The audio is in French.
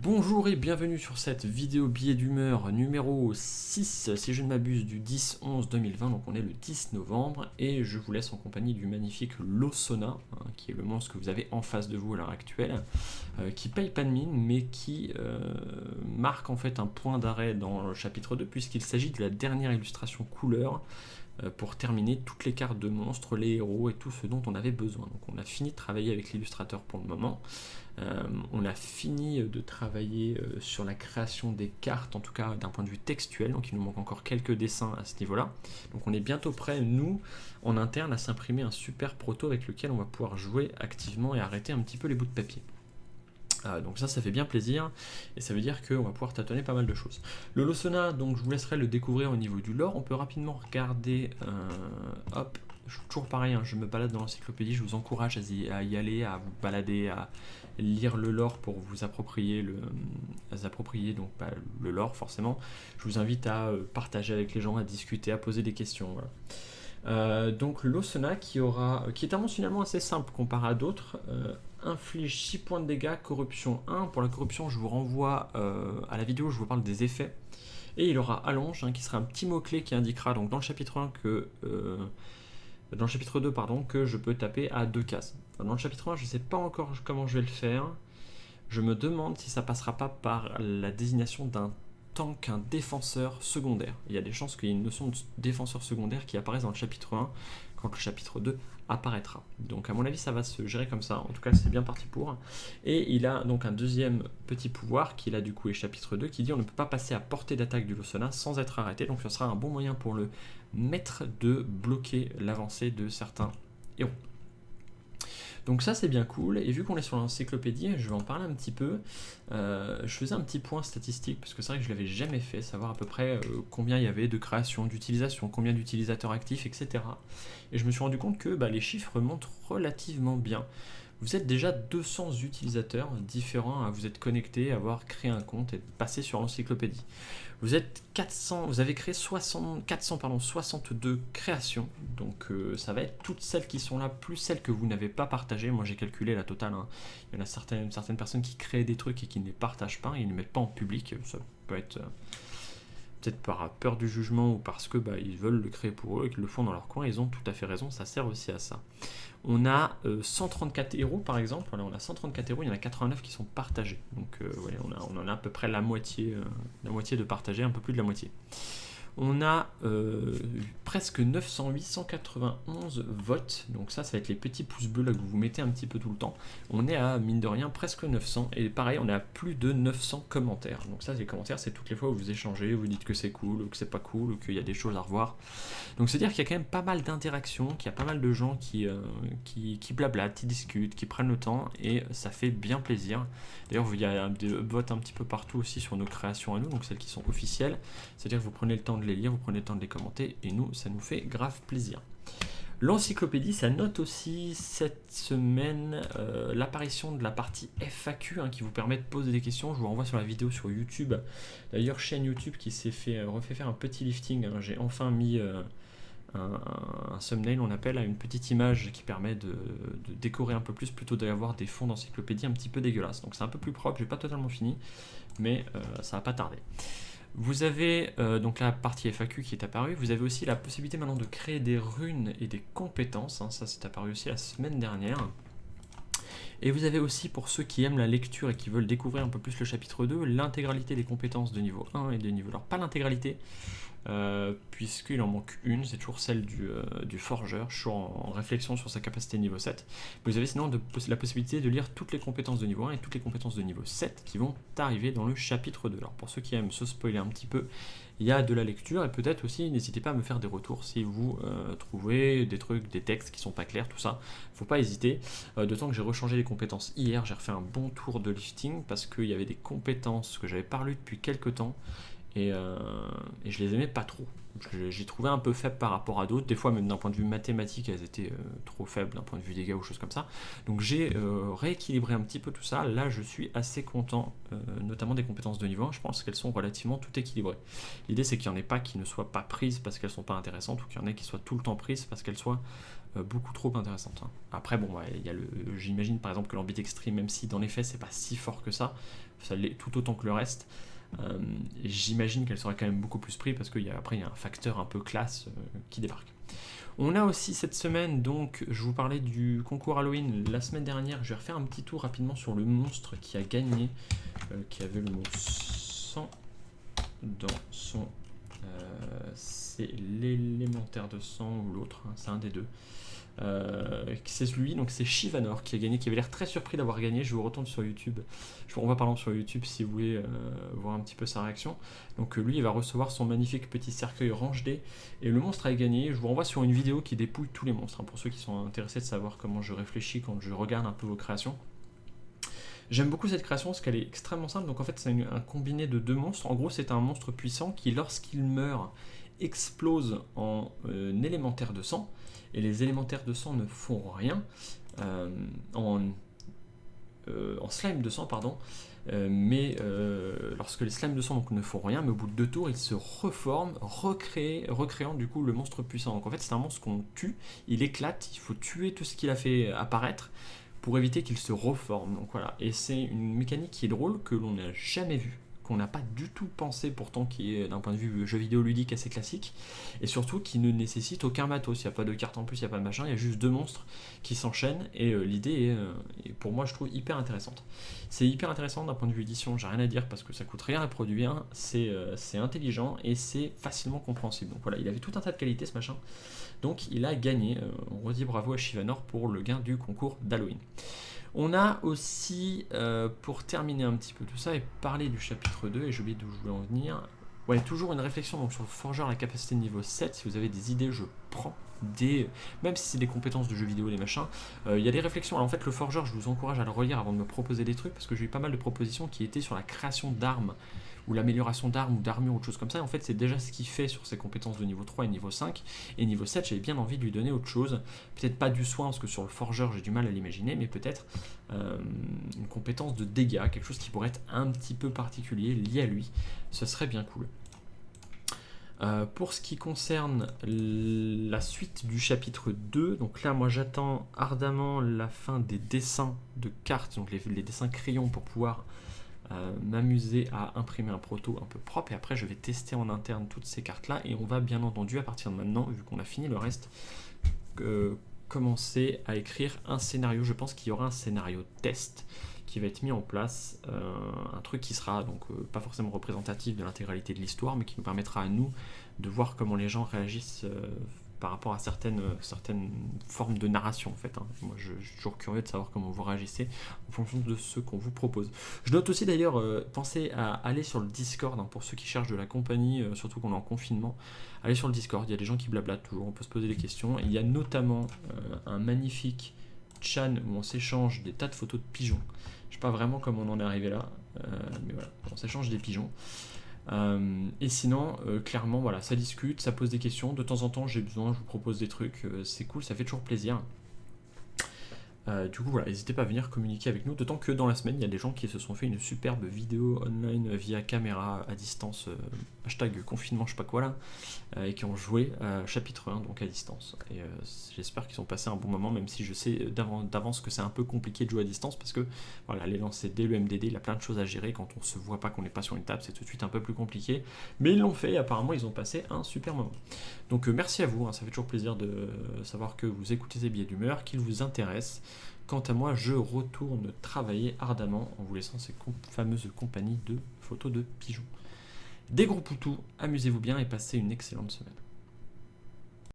Bonjour et bienvenue sur cette vidéo billet d'humeur numéro 6, si je ne m'abuse, du 10-11-2020, donc on est le 10 novembre, et je vous laisse en compagnie du magnifique Losona, qui est le monstre que vous avez en face de vous à l'heure actuelle, qui paye pas de mine, mais qui marque en fait un point d'arrêt dans le chapitre 2, puisqu'il s'agit de la dernière illustration couleur, pour terminer toutes les cartes de monstres, les héros et tout ce dont on avait besoin. Donc on a fini de travailler avec l'illustrateur pour le moment. On a fini de travailler sur la création des cartes, en tout cas d'un point de vue textuel, donc il nous manque encore quelques dessins à ce niveau-là. Donc on est bientôt prêt, nous, en interne, à s'imprimer un super proto avec lequel on va pouvoir jouer activement et arrêter un petit peu les bouts de papier. Donc ça fait bien plaisir, et ça veut dire qu'on va pouvoir tâtonner pas mal de choses. Le Losona, donc je vous laisserai le découvrir au niveau du lore. On peut rapidement regarder, hop, toujours pareil, je me balade dans l'encyclopédie, je vous encourage à y aller, à vous balader, à lire le lore pour vous approprier le lore forcément. Je vous invite à partager avec les gens, à discuter, à poser des questions. Voilà. Donc le Losona qui est un monstre finalement assez simple comparé à d'autres, inflige 6 points de dégâts, corruption 1. Pour la corruption, je vous renvoie à la vidéo où je vous parle des effets. Et il aura allonge, qui sera un petit mot-clé qui indiquera donc dans le chapitre 1 dans le chapitre 2, que je peux taper à 2 cases. Dans le chapitre 1, je ne sais pas encore comment je vais le faire. Je me demande si ça passera pas par la désignation d'un tank, un défenseur secondaire. Il y a des chances qu'il y ait une notion de défenseur secondaire qui apparaisse dans le chapitre 1 quand le chapitre 2 apparaîtra. Donc à mon avis ça va se gérer comme ça, en tout cas c'est bien parti pour. Et il a donc un deuxième petit pouvoir qui là du coup est chapitre 2 qui dit on ne peut pas passer à portée d'attaque du Losona sans être arrêté, donc ce sera un bon moyen pour le maître de bloquer l'avancée de certains héros. Donc ça c'est bien cool, et vu qu'on est sur l'encyclopédie, je vais en parler un petit peu. Je faisais un petit point statistique, parce que c'est vrai que je ne l'avais jamais fait, savoir à peu près combien il y avait de création, d'utilisation, combien d'utilisateurs actifs, etc. Et je me suis rendu compte que les chiffres montrent relativement bien. Vous êtes déjà 200 utilisateurs différents à vous être connectés, à avoir créé un compte et passer sur l'encyclopédie. Vous avez créé 462 créations, donc ça va être toutes celles qui sont là, plus celles que vous n'avez pas partagées. Moi j'ai calculé la totale, Il y en a certaines personnes qui créent des trucs et qui ne les partagent pas, ils ne les mettent pas en public, ça peut être peut-être par peur du jugement ou parce que ils veulent le créer pour eux et qu'ils le font dans leur coin. Ils ont tout à fait raison, ça sert aussi à ça. On a 134 héros par exemple, voilà, on a 134 héros, il y en a 89 qui sont partagés. Donc ouais, on en a à peu près la moitié de partagés, un peu plus de la moitié. On a presque 891 votes, donc ça va être les petits pouces bleus là que vous mettez un petit peu tout le temps. On est à, mine de rien, presque 900, et pareil, on est à plus de 900 commentaires. Donc ça, les commentaires, c'est toutes les fois où vous échangez, vous dites que c'est cool, ou que c'est pas cool, ou qu'il y a des choses à revoir. Donc c'est-à-dire qu'il y a quand même pas mal d'interactions, qu'il y a pas mal de gens qui blablatent, qui discutent, qui prennent le temps, et ça fait bien plaisir. D'ailleurs, il y a des votes un petit peu partout aussi sur nos créations à nous, donc celles qui sont officielles. C'est-à-dire que vous prenez le temps de les lire, vous prenez le temps de les commenter, et nous, ça nous fait grave plaisir. L'encyclopédie, ça note aussi cette semaine l'apparition de la partie FAQ qui vous permet de poser des questions. Je vous renvoie sur la vidéo sur YouTube. D'ailleurs, chaîne YouTube qui s'est refait faire un petit lifting. J'ai enfin mis un thumbnail, on appelle, à une petite image qui permet de décorer un peu plus plutôt d'avoir des fonds d'encyclopédie un petit peu dégueulasses. Donc c'est un peu plus propre, j'ai pas totalement fini, mais ça va pas tarder. Vous avez donc la partie FAQ qui est apparue. Vous avez aussi la possibilité maintenant de créer des runes et des compétences. Ça c'est apparu aussi la semaine dernière. Et vous avez aussi, pour ceux qui aiment la lecture et qui veulent découvrir un peu plus le chapitre 2, l'intégralité des compétences de niveau 1 et de niveau... Alors pas l'intégralité, puisqu'il en manque une, c'est toujours celle du forgeur. Je suis en réflexion sur sa capacité niveau 7. Vous avez sinon la possibilité de lire toutes les compétences de niveau 1 et toutes les compétences de niveau 7 qui vont arriver dans le chapitre 2. Alors pour ceux qui aiment se spoiler un petit peu, il y a de la lecture, et peut-être aussi n'hésitez pas à me faire des retours si vous trouvez des trucs, des textes qui sont pas clairs, tout ça, faut pas hésiter. D'autant que j'ai rechangé les compétences hier, j'ai refait un bon tour de lifting parce qu'il y avait des compétences que j'avais pas lues depuis quelques temps et je les aimais pas trop. J'ai trouvé un peu faible par rapport à d'autres, des fois même d'un point de vue mathématique elles étaient trop faibles d'un point de vue dégâts ou choses comme ça. Donc j'ai rééquilibré un petit peu tout ça, là je suis assez content, notamment des compétences de niveau 1, je pense qu'elles sont relativement tout équilibrées. L'idée c'est qu'il n'y en ait pas qui ne soient pas prises parce qu'elles sont pas intéressantes, ou qu'il y en ait qui soient tout le temps prises parce qu'elles soient beaucoup trop intéressantes. Après bon, ouais, j'imagine par exemple que l'ambidextrie, même si dans les faits c'est pas si fort que ça l'est tout autant que le reste. J'imagine qu'elle serait quand même beaucoup plus prise parce qu'après il y a un facteur un peu classe qui débarque. On a aussi cette semaine, donc je vous parlais du concours Halloween la semaine dernière, je vais refaire un petit tour rapidement sur le monstre qui a gagné, qui avait le mot 100 dans son... c'est l'élémentaire de sang ou l'autre, hein, c'est un des deux. C'est lui, donc c'est Shivanor qui a gagné, qui avait l'air très surpris d'avoir gagné. Je vous retourne sur YouTube, je vous renvoie par exemple sur YouTube si vous voulez voir un petit peu sa réaction. Donc lui il va recevoir son magnifique petit cercueil range D, et le monstre a gagné. Je vous renvoie sur une vidéo qui dépouille tous les monstres, hein, pour ceux qui sont intéressés de savoir comment je réfléchis quand je regarde un peu vos créations. J'aime beaucoup cette création parce qu'elle est extrêmement simple. Donc en fait c'est un combiné de deux monstres. En gros c'est un monstre puissant qui lorsqu'il meurt explose en élémentaire de sang, et les élémentaires de sang ne font rien, en slime de sang pardon, mais lorsque les slimes de sang donc, ne font rien, mais au bout de 2 tours ils se reforment, recréant du coup le monstre puissant. Donc en fait c'est un monstre qu'on tue, il éclate, il faut tuer tout ce qu'il a fait apparaître pour éviter qu'il se reforme. Donc voilà, et c'est une mécanique qui est drôle, que l'on n'a jamais vue, qu'on n'a pas du tout pensé pourtant, qui est d'un point de vue jeu vidéo ludique assez classique, et surtout qui ne nécessite aucun matos, il n'y a pas de carte en plus, il n'y a pas de machin, il y a juste 2 monstres qui s'enchaînent, et l'idée est pour moi je trouve hyper intéressante. C'est hyper intéressant d'un point de vue édition, j'ai rien à dire parce que ça coûte rien à produire, c'est intelligent et c'est facilement compréhensible. Donc voilà, il avait tout un tas de qualités ce machin, donc il a gagné. On redit bravo à Shivanor pour le gain du concours d'Halloween. On a aussi, pour terminer un petit peu tout ça et parler du chapitre 2, et j'ai oublié d'où je voulais en venir, ouais, toujours une réflexion donc, sur le forgeur à la capacité de niveau 7. Si vous avez des idées, je prends des... Même si c'est des compétences de jeux vidéo, des machins, il y a des réflexions. Alors en fait, le forgeur, je vous encourage à le relire avant de me proposer des trucs, parce que j'ai eu pas mal de propositions qui étaient sur la création d'armes, ou l'amélioration d'armes ou d'armure ou de choses comme ça. Et en fait, c'est déjà ce qu'il fait sur ses compétences de niveau 3 et niveau 5. Et niveau 7, j'avais bien envie de lui donner autre chose. Peut-être pas du soin, parce que sur le forgeur, j'ai du mal à l'imaginer, mais peut-être une compétence de dégâts, quelque chose qui pourrait être un petit peu particulier, lié à lui. Ce serait bien cool. Pour ce qui concerne la suite du chapitre 2, donc là moi j'attends ardemment la fin des dessins de cartes, donc les dessins crayons, pour pouvoir m'amuser à imprimer un proto un peu propre, et après je vais tester en interne toutes ces cartes là, et on va bien entendu à partir de maintenant, vu qu'on a fini le reste, commencer à écrire un scénario. Je pense qu'il y aura un scénario test qui va être mis en place, un truc qui sera donc pas forcément représentatif de l'intégralité de l'histoire, mais qui nous permettra à nous de voir comment les gens réagissent par rapport à certaines formes de narration en fait. Hein. Moi je suis toujours curieux de savoir comment vous réagissez en fonction de ce qu'on vous propose. Je note aussi d'ailleurs, pensez à aller sur le Discord, hein, pour ceux qui cherchent de la compagnie, surtout qu'on est en confinement. Allez sur le Discord, il y a des gens qui blablatent toujours, on peut se poser des questions. Il y a notamment un magnifique chan où on s'échange des tas de photos de pigeons. Je sais pas vraiment comment on en est arrivé là, mais voilà, on s'échange des pigeons. Et sinon, clairement, voilà, ça discute, ça pose des questions. De temps en temps, j'ai besoin, je vous propose des trucs, c'est cool, ça fait toujours plaisir. Du coup, voilà, n'hésitez pas à venir communiquer avec nous, d'autant que dans la semaine, il y a des gens qui se sont fait une superbe vidéo online via caméra à distance, hashtag confinement, je sais pas quoi là, et qui ont joué chapitre 1, donc à distance. Et j'espère qu'ils ont passé un bon moment, même si je sais d'avance que c'est un peu compliqué de jouer à distance, parce que voilà, les lancer dès le MDD, il y a plein de choses à gérer. Quand on se voit pas, qu'on n'est pas sur une table, c'est tout de suite un peu plus compliqué. Mais ils l'ont fait, et apparemment, ils ont passé un super moment. Donc merci à vous, hein, ça fait toujours plaisir de savoir que vous écoutez ces billets d'humeur, qu'ils vous intéressent. Quant à moi, je retourne travailler ardemment en vous laissant ces fameuses compagnies de photos de pigeons. Des gros poutous, amusez-vous bien et passez une excellente semaine.